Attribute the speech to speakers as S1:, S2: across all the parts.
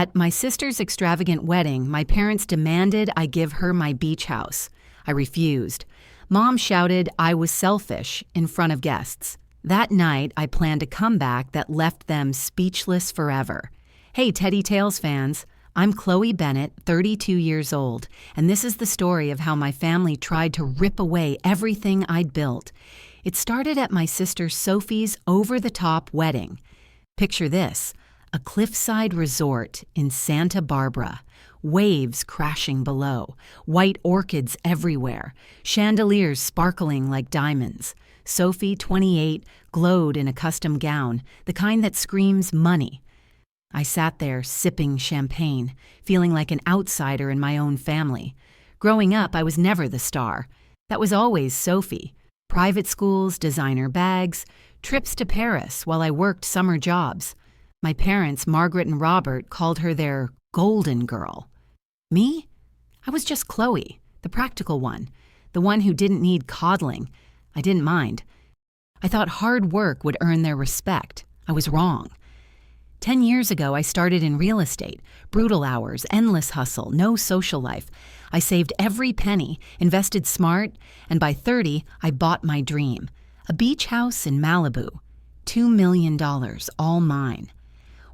S1: At my sister's extravagant wedding, my parents demanded I give her my beach house. I refused. Mom shouted I was selfish in front of guests. That night, I planned a comeback that left them speechless forever. Hey, Teddy Tales fans. I'm Chloe Bennett, 32 years old, and this is the story of how my family tried to rip away everything I'd built. It started at my sister Sophie's over-the-top wedding. Picture this, a cliffside resort in Santa Barbara, waves crashing below, white orchids everywhere, chandeliers sparkling like diamonds. Sophie, 28, glowed in a custom gown, the kind that screams money. I sat there sipping champagne, feeling like an outsider in my own family. Growing up, I was never the star. That was always Sophie. Private schools, designer bags, trips to Paris while I worked summer jobs. My parents, Margaret and Robert, called her their golden girl. Me? I was just Chloe, the practical one, the one who didn't need coddling. I didn't mind. I thought hard work would earn their respect. I was wrong. 10 years ago, I started in real estate. Brutal hours, endless hustle, no social life. I saved every penny, invested smart, and by 30, I bought my dream. A beach house in Malibu. $2 million, all mine.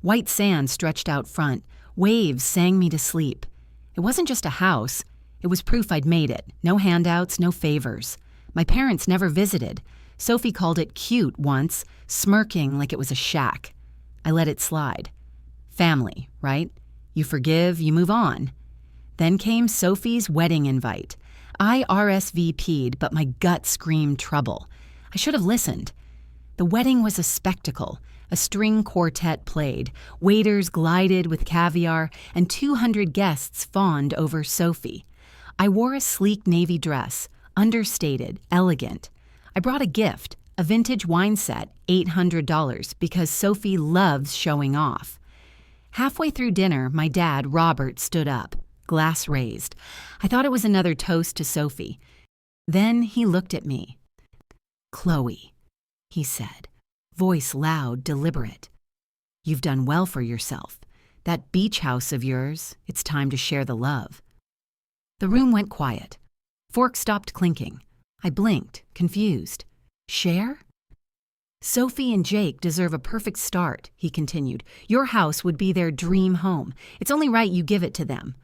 S1: White sand stretched out front. Waves sang me to sleep. It wasn't just a house. It was proof I'd made it. No handouts, no favors. My parents never visited. Sophie called it cute once, smirking like it was a shack. I let it slide. Family, right? You forgive, you move on. Then came Sophie's wedding invite. I RSVP'd, but my gut screamed trouble. I should have listened. The wedding was a spectacle. A string quartet played, waiters glided with caviar, and 200 guests fawned over Sophie. I wore a sleek navy dress, understated, elegant. I brought a gift. A vintage wine set, $800, because Sophie loves showing off. Halfway through dinner, my dad, Robert, stood up, glass raised. I thought it was another toast to Sophie. Then he looked at me. "Chloe," he said, voice loud, deliberate. "You've done well for yourself. That beach house of yours, it's time to share the love." The room went quiet. Forks stopped clinking. I blinked, confused. Share? "Sophie and Jake deserve a perfect start," he continued. "Your house would be their dream home. It's only right you give it to them."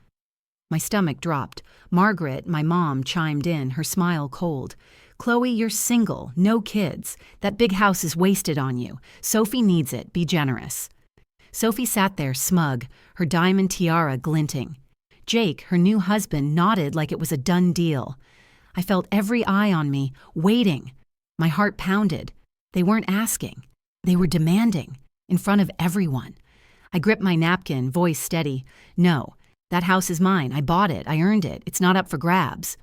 S1: My stomach dropped. Margaret, my mom, chimed in, her smile cold. "Chloe, you're single, no kids. That big house is wasted on you. Sophie needs it. Be generous." Sophie sat there smug, her diamond tiara glinting. Jake, her new husband, nodded like it was a done deal. I felt every eye on me, waiting. My heart pounded. They weren't asking. They were demanding, in front of everyone. I gripped my napkin, voice steady. "No, that house is mine. I bought it. I earned it. It's not up for grabs."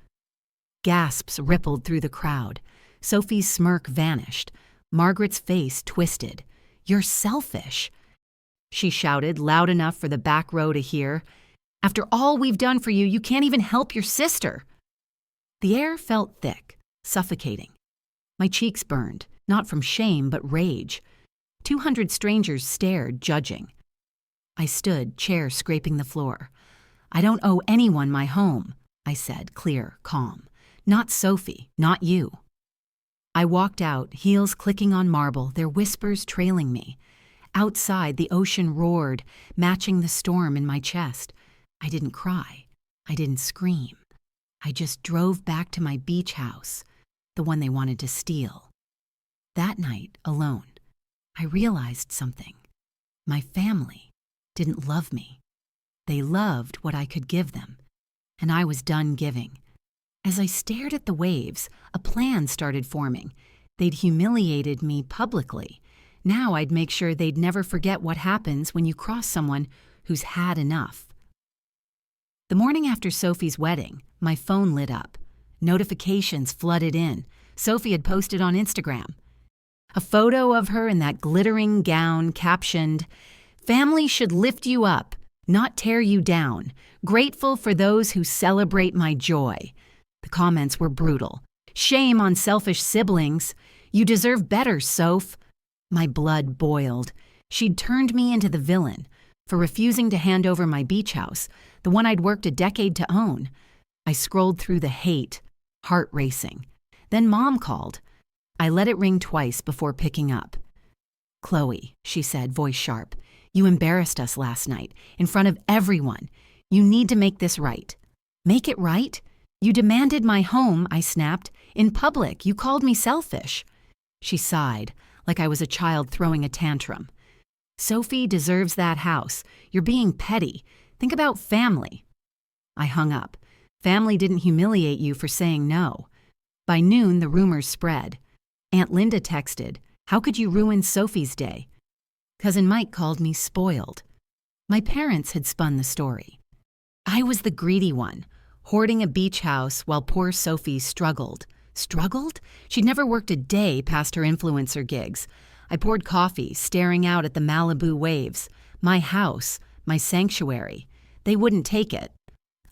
S1: Gasps rippled through the crowd. Sophie's smirk vanished. Margaret's face twisted. "You're selfish," she shouted, loud enough for the back row to hear. "After all we've done for you, you can't even help your sister." The air felt thick, suffocating. My cheeks burned, not from shame but rage. 200 strangers stared, judging. I stood, chair scraping the floor. "I don't owe anyone my home," I said, clear, calm. "Not Sophie, not you." I walked out, heels clicking on marble, their whispers trailing me. Outside, the ocean roared, matching the storm in my chest. I didn't cry. I didn't scream. I just drove back to my beach house, the one they wanted to steal. That night, alone, I realized something. My family didn't love me. They loved what I could give them, and I was done giving. As I stared at the waves, a plan started forming. They'd humiliated me publicly. Now I'd make sure they'd never forget what happens when you cross someone who's had enough. The morning after Sophie's wedding, my phone lit up. Notifications flooded in. Sophie had posted on Instagram. A photo of her in that glittering gown captioned, "Family should lift you up, not tear you down. Grateful for those who celebrate my joy." The comments were brutal. "Shame on selfish siblings. You deserve better, Soph." My blood boiled. She'd turned me into the villain. for refusing to hand over my beach house, the one I'd worked a decade to own. I scrolled through the hate, heart racing. Then Mom called. I let it ring twice before picking up. "Chloe," she said, voice sharp, "you embarrassed us last night, in front of everyone. You need to make this right." "Make it right? You demanded my home," I snapped. "In public, you called me selfish." She sighed, like I was a child throwing a tantrum. "Sophie deserves that house. You're being petty. Think about family." I hung up. Family didn't humiliate you for saying no. By noon, the rumors spread. Aunt Linda texted, "How could you ruin Sophie's day?" Cousin Mike called me spoiled. My parents had spun the story. I was the greedy one, hoarding a beach house while poor Sophie struggled. Struggled? She'd never worked a day past her influencer gigs. I poured coffee, staring out at the Malibu waves. My house, my sanctuary. They wouldn't take it.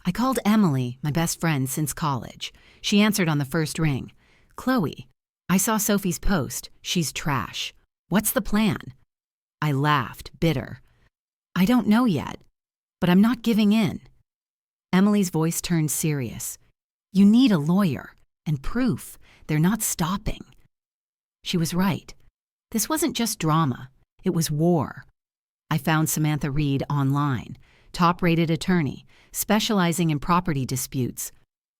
S1: I called Emily, my best friend since college. She answered on the first ring. "Chloe, I saw Sophie's post. She's trash. What's the plan?" I laughed, bitter. "I don't know yet, but I'm not giving in." Emily's voice turned serious. "You need a lawyer and proof. They're not stopping." She was right. This wasn't just drama. It was war. I found Samantha Reed online, top-rated attorney, specializing in property disputes.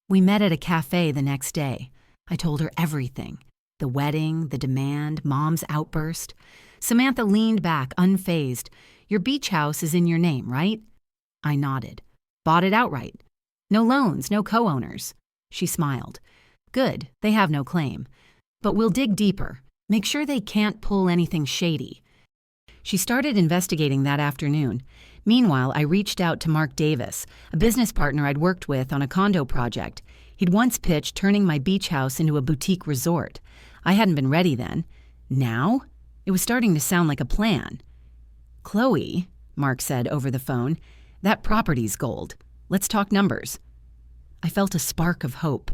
S1: We met at a cafe the next day. I told her everything. The wedding, the demand, Mom's outburst. Samantha leaned back, unfazed. "Your beach house is in your name, right?" I nodded. "Bought it outright. No loans, no co-owners." She smiled. "Good, they have no claim. But we'll dig deeper. Make sure they can't pull anything shady." She started investigating that afternoon. Meanwhile, I reached out to Mark Davis, a business partner I'd worked with on a condo project. He'd once pitched turning my beach house into a boutique resort. I hadn't been ready then. Now? It was starting to sound like a plan. "Chloe," Mark said over the phone, "that property's gold. Let's talk numbers." I felt a spark of hope.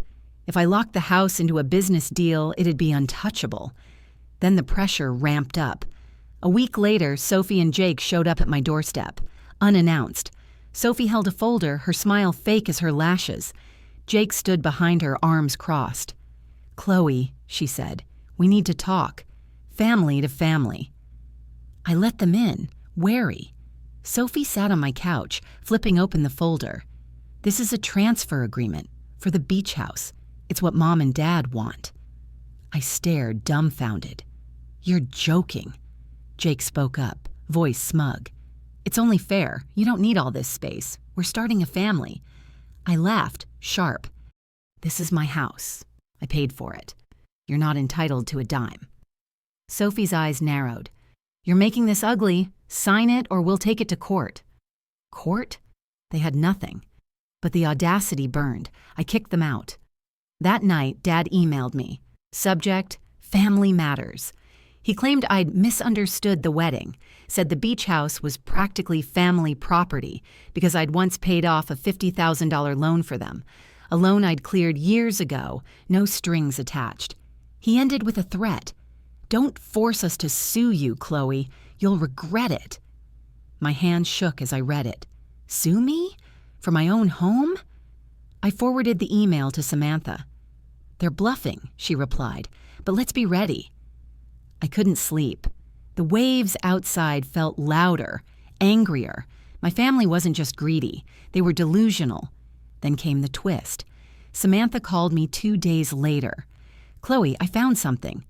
S1: If I locked the house into a business deal, it'd be untouchable. Then the pressure ramped up. A week later, Sophie and Jake showed up at my doorstep, unannounced. Sophie held a folder, her smile fake as her lashes. Jake stood behind her, arms crossed. "Chloe," she said, "we need to talk. Family to family." I let them in, wary. Sophie sat on my couch, flipping open the folder. "This is a transfer agreement for the beach house. It's what Mom and Dad want." I stared, dumbfounded. "You're joking." Jake spoke up, voice smug. "It's only fair. You don't need all this space. We're starting a family." I laughed, sharp. "This is my house. I paid for it. You're not entitled to a dime." Sophie's eyes narrowed. "You're making this ugly. Sign it or we'll take it to court." Court? They had nothing. But the audacity burned. I kicked them out. That night, Dad emailed me. Subject, family matters. He claimed I'd misunderstood the wedding, said the beach house was practically family property because I'd once paid off a $50,000 loan for them, a loan I'd cleared years ago, no strings attached. He ended with a threat. "Don't force us to sue you, Chloe. You'll regret it." My hand shook as I read it. Sue me? For my own home? I forwarded the email to Samantha. "They're bluffing," she replied, "but let's be ready." I couldn't sleep. The waves outside felt louder, angrier. My family wasn't just greedy. They were delusional. Then came the twist. Samantha called me 2 days later. "Chloe, I found something."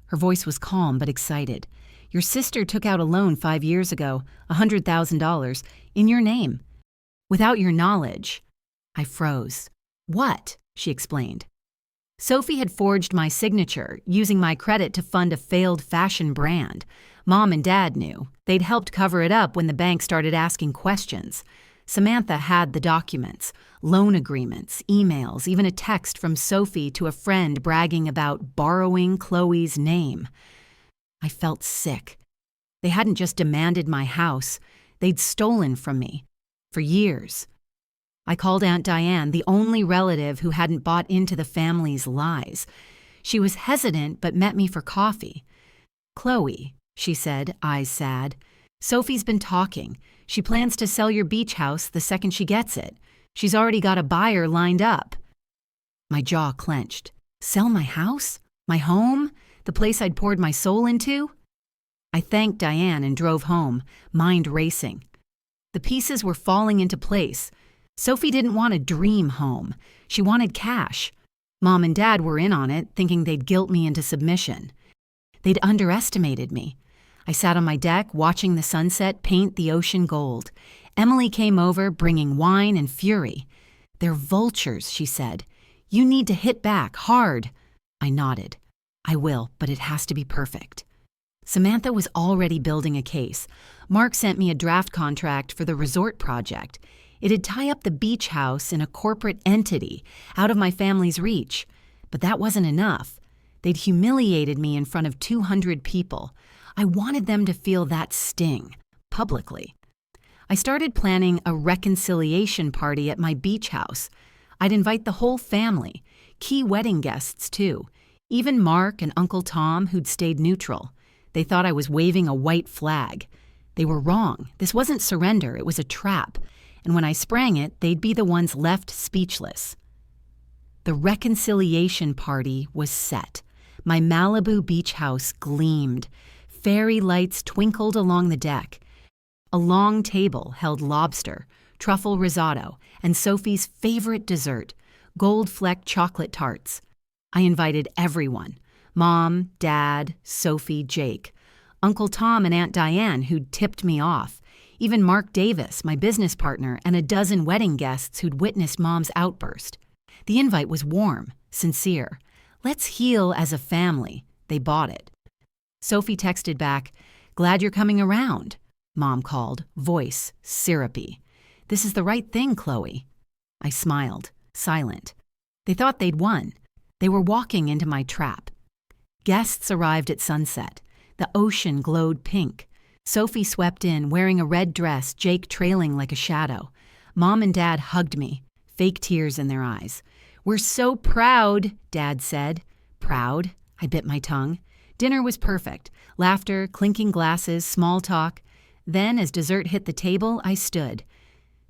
S1: Her voice was calm but excited. "Your sister took out a loan 5 years ago, $100,000, in your name. Without your knowledge." I froze. "What?" she explained. Sophie had forged my signature, using my credit to fund a failed fashion brand. Mom and Dad knew. They'd helped cover it up when the bank started asking questions. Samantha had the documents, loan agreements, emails, even a text from Sophie to a friend bragging about borrowing Chloe's name. I felt sick. They hadn't just demanded my house. They'd stolen from me. For years. I called Aunt Diane, the only relative who hadn't bought into the family's lies. She was hesitant but met me for coffee. "Chloe," she said, eyes sad, "Sophie's been talking. She plans to sell your beach house the second she gets it. She's already got a buyer lined up. My jaw clenched. Sell my house? My home? The place I'd poured my soul into? I thanked Diane and drove home, mind racing. The pieces were falling into place. Sophie didn't want a dream home. She wanted cash. Mom and Dad were in on it, thinking they'd guilt me into submission. They'd underestimated me. I sat on my deck, watching the sunset paint the ocean gold. Emily came over, bringing wine and fury. "They're vultures," she said. "You need to hit back, hard." I nodded. "I will, but it has to be perfect." Samantha was already building a case. Mark sent me a draft contract for the resort project. It'd tie up the beach house in a corporate entity, out of my family's reach. But that wasn't enough. They'd humiliated me in front of 200 people. I wanted them to feel that sting, publicly. I started planning a reconciliation party at my beach house. I'd invite the whole family, key wedding guests too, even Mark and Uncle Tom, who'd stayed neutral. They thought I was waving a white flag. They were wrong. This wasn't surrender, it was a trap. And when I sprang it, they'd be the ones left speechless. The reconciliation party was set. My Malibu beach house gleamed. Fairy lights twinkled along the deck. A long table held lobster, truffle risotto, and Sophie's favorite dessert, gold-flecked chocolate tarts. I invited everyone: Mom, Dad, Sophie, Jake, Uncle Tom and Aunt Diane, who'd tipped me off, even Mark Davis, my business partner, and a dozen wedding guests who'd witnessed Mom's outburst. The invite was warm, sincere. "Let's heal as a family." They bought it. Sophie texted back, "Glad you're coming around." Mom called, voice syrupy. "This is the right thing, Chloe." I smiled, silent. They thought they'd won. They were walking into my trap. Guests arrived at sunset. The ocean glowed pink. Sophie swept in, wearing a red dress, Jake trailing like a shadow. Mom and Dad hugged me, fake tears in their eyes. "We're so proud," Dad said. Proud? I bit my tongue. Dinner was perfect. Laughter, clinking glasses, small talk. Then, as dessert hit the table, I stood.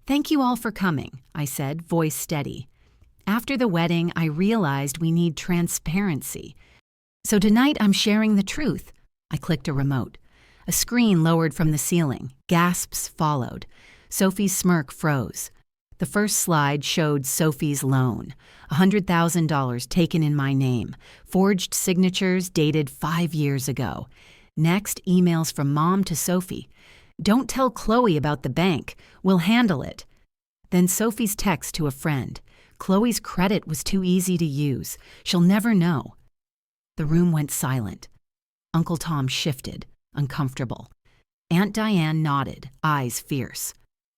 S1: "Thank you all for coming," I said, voice steady. After the wedding, I realized we need transparency. So tonight I'm sharing the truth. I clicked a remote. A screen lowered from the ceiling. Gasps followed. Sophie's smirk froze. The first slide showed Sophie's loan, $100,000 taken in my name, forged signatures dated 5 years ago. Next, emails from Mom to Sophie. "Don't tell Chloe about the bank. We'll handle it." Then Sophie's text to a friend. "Chloe's credit was too easy to use. She'll never know." The room went silent. Uncle Tom shifted, uncomfortable. Aunt Diane nodded, eyes fierce.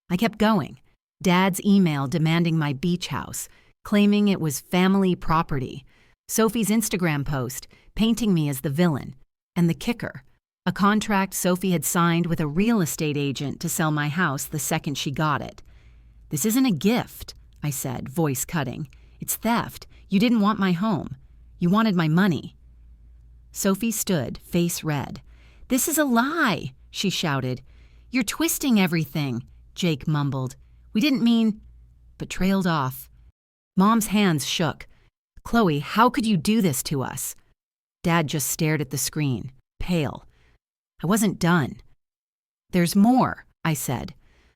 S1: I kept going. Dad's email demanding my beach house, claiming it was family property. Sophie's Instagram post, painting me as the villain. And the kicker, a contract Sophie had signed with a real estate agent to sell my house the second she got it. "This isn't a gift," I said, voice cutting. "It's theft. You didn't want my home. You wanted my money." Sophie stood, face red. "This is a lie," she shouted. "You're twisting everything," Jake mumbled. "We didn't mean," but trailed off. Mom's hands shook. "Chloe, how could you do this to us?" Dad just stared at the screen, pale. I wasn't done. "There's more," I said.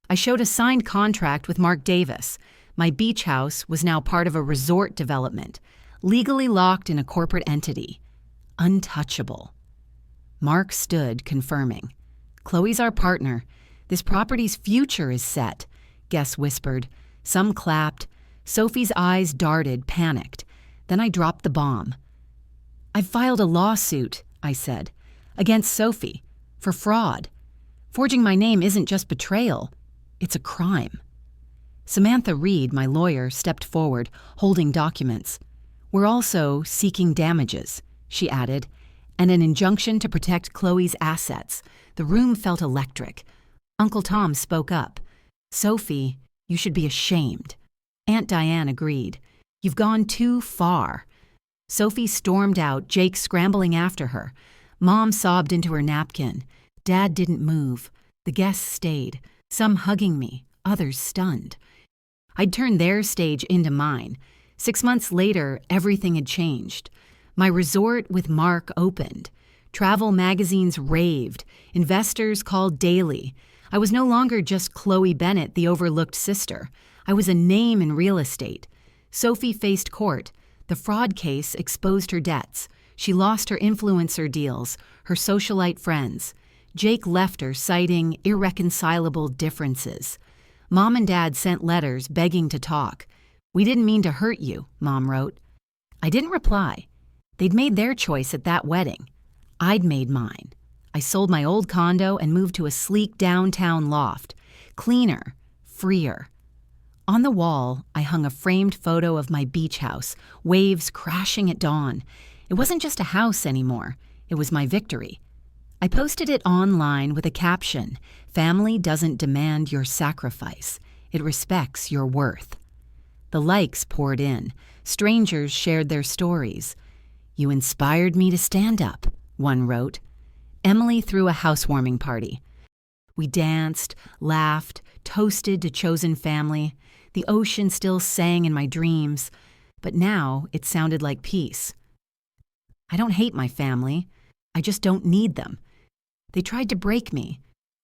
S1: I showed a signed contract with Mark Davis. My beach house was now part of a resort development, legally locked in a corporate entity. Untouchable. Mark stood, confirming. "Chloe's our partner. This property's future is set," guests whispered. Some clapped. Sophie's eyes darted, panicked. Then I dropped the bomb. "I've filed a lawsuit," I said, "against Sophie, for fraud. Forging my name isn't just betrayal. It's a crime." Samantha Reed, my lawyer, stepped forward, holding documents. "We're also seeking damages," she added, "and an injunction to protect Chloe's assets." The room felt electric. Uncle Tom spoke up. "Sophie, you should be ashamed." Aunt Diane agreed. "You've gone too far." Sophie stormed out, Jake scrambling after her. Mom sobbed into her napkin. Dad didn't move. The guests stayed. some hugging me, others stunned. I'd turned their stage into mine. 6 months later, everything had changed. My resort with Mark opened. Travel magazines raved. Investors called daily. I was no longer just Chloe Bennett, the overlooked sister. I was a name in real estate. Sophie faced court. The fraud case exposed her debts. She lost her influencer deals, her socialite friends. Jake left her, citing irreconcilable differences. Mom and Dad sent letters begging to talk. "We didn't mean to hurt you," Mom wrote. I didn't reply. They'd made their choice at that wedding. I'd made mine. I sold my old condo and moved to a sleek downtown loft. Cleaner, freer. On the wall, I hung a framed photo of my beach house, waves crashing at dawn. It wasn't just a house anymore. It was my victory. I posted it online with a caption, "Family doesn't demand your sacrifice. It respects your worth." The likes poured in. Strangers shared their stories. "You inspired me to stand up," one wrote. Emily threw a housewarming party. We danced, laughed, toasted to chosen family. The ocean still sang in my dreams, but now it sounded like peace. I don't hate my family. I just don't need them. They tried to break me,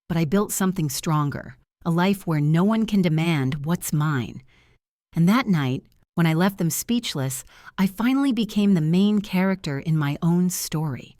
S1: but I built something stronger, a life where no one can demand what's mine. And that night, when I left them speechless, I finally became the main character in my own story.